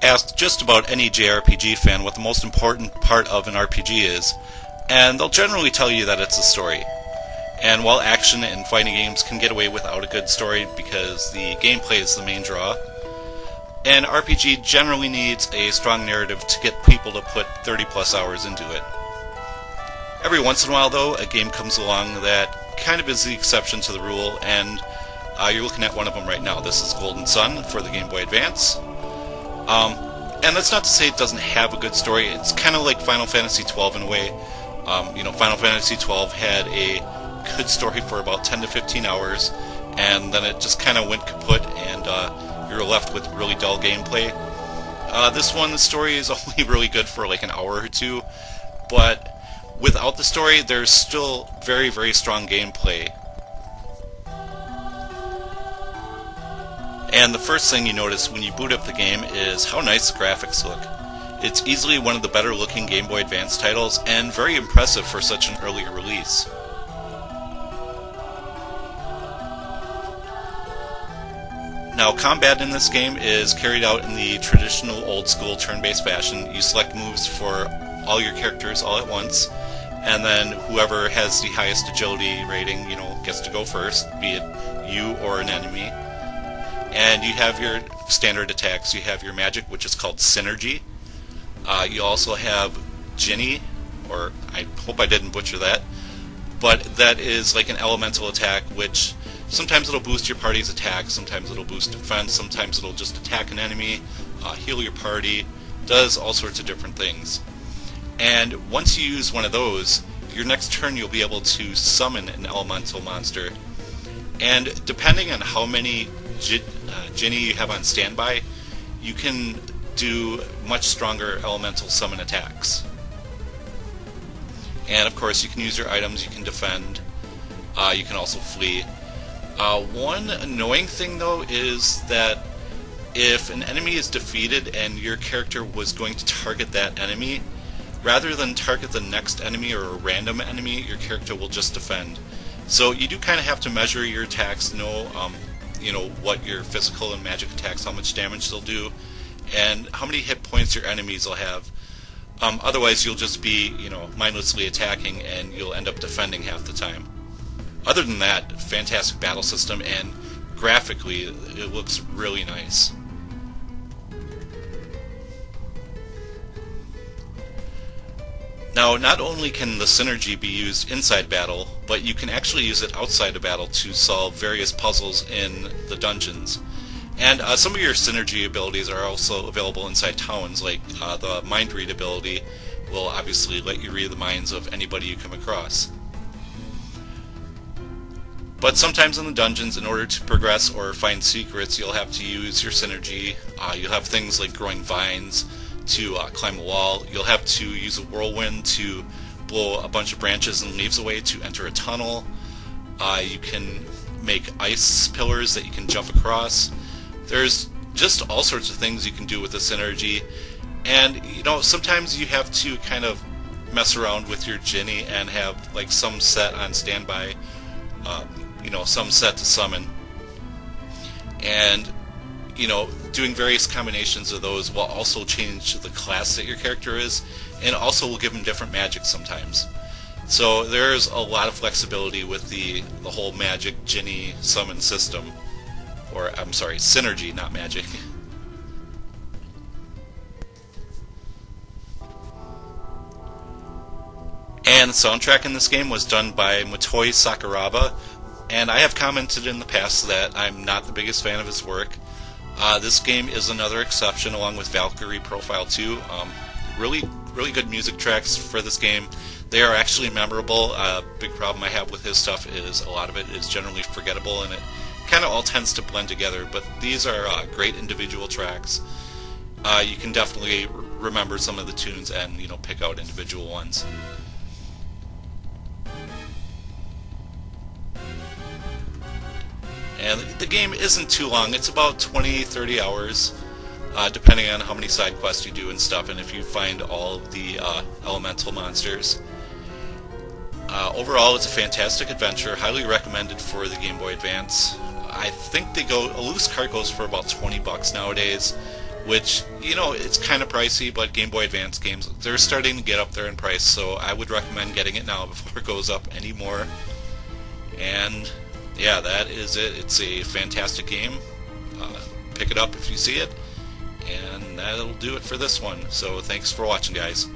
ask just about any JRPG fan what the most important part of an RPG is, and they'll generally tell you that it's the story. And while action and fighting games can get away without a good story because the gameplay is the main draw, an RPG generally needs a strong narrative to get people to put 30 plus hours into it. Every once in a while, though, a game comes along that kind of is the exception to the rule, and you're looking at one of them right now. This is Golden Sun for the Game Boy Advance. And that's not to say it doesn't have a good story. It's kind of like Final Fantasy XII in a way. Final Fantasy XII had a good story for about 10 to 15 hours, and then it just kind of went kaput, and you're left with really dull gameplay. This one, the story is only really good for like an hour or two, but without the story, there's still very, very strong gameplay. And the first thing you notice when you boot up the game is how nice the graphics look. It's easily one of the better looking Game Boy Advance titles, and very impressive for such an earlier release. Now, combat in this game is carried out in the traditional old-school turn-based fashion. You select moves for all your characters all at once, and then whoever has the highest agility rating, gets to go first, be it you or an enemy. And you have your standard attacks. You have your magic, which is called Psynergy. You also have Ginny, or I hope I didn't butcher that, but that is like an elemental attack, which sometimes it'll boost your party's attack, sometimes it'll boost defense, sometimes it'll just attack an enemy, heal your party, does all sorts of different things. And once you use one of those, your next turn you'll be able to summon an elemental monster. And depending on how many Ginny you have on standby, you can do much stronger elemental summon attacks. And of course you can use your items, you can defend, you can also flee. One annoying thing though is that if an enemy is defeated and your character was going to target that enemy, rather than target the next enemy or a random enemy, your character will just defend. So you do kind of have to measure your attacks, know what your physical and magic attacks, how much damage they'll do, and how many hit points your enemies will have. Otherwise you'll just be, mindlessly attacking, and you'll end up defending half the time. Other than that, fantastic battle system, and graphically it looks really nice. Now, not only can the Psynergy be used inside battle, but you can actually use it outside of battle to solve various puzzles in the dungeons. And some of your Psynergy abilities are also available inside towns, like the Mind Read ability will obviously let you read the minds of anybody you come across. But sometimes in the dungeons, in order to progress or find secrets, you'll have to use your Psynergy. You'll have things like growing vines to climb a wall. You'll have to use a whirlwind to blow a bunch of branches and leaves away to enter a tunnel. You can make ice pillars that you can jump across. There's just all sorts of things you can do with the Psynergy, and sometimes you have to kind of mess around with your Ginny and have like some set on standby, some set to summon, and doing various combinations of those will also change the class that your character is, and also will give them different magic sometimes. So there's a lot of flexibility with the whole magic Ginny summon system. Or, I'm sorry, Psynergy, not magic. And the soundtrack in this game was done by Motoi Sakuraba, and I have commented in the past that I'm not the biggest fan of his work. This game is another exception, along with Valkyrie Profile 2. Really good music tracks for this game. They are actually memorable. Big problem I have with his stuff is a lot of it is generally forgettable, and it kind of all tends to blend together, but these are great individual tracks. You can definitely remember some of the tunes and pick out individual ones. And the game isn't too long. It's about 20-30 hours, depending on how many side quests you do and stuff, and if you find all of the elemental monsters. Overall, it's a fantastic adventure, highly recommended for the Game Boy Advance. I think a loose cart goes for about $20 nowadays, which, you know, it's kind of pricey, but Game Boy Advance games, they're starting to get up there in price, so I would recommend getting it now before it goes up anymore. And yeah, that is it. It's a fantastic game. Pick it up if you see it, and that'll do it for this one. So thanks for watching, guys.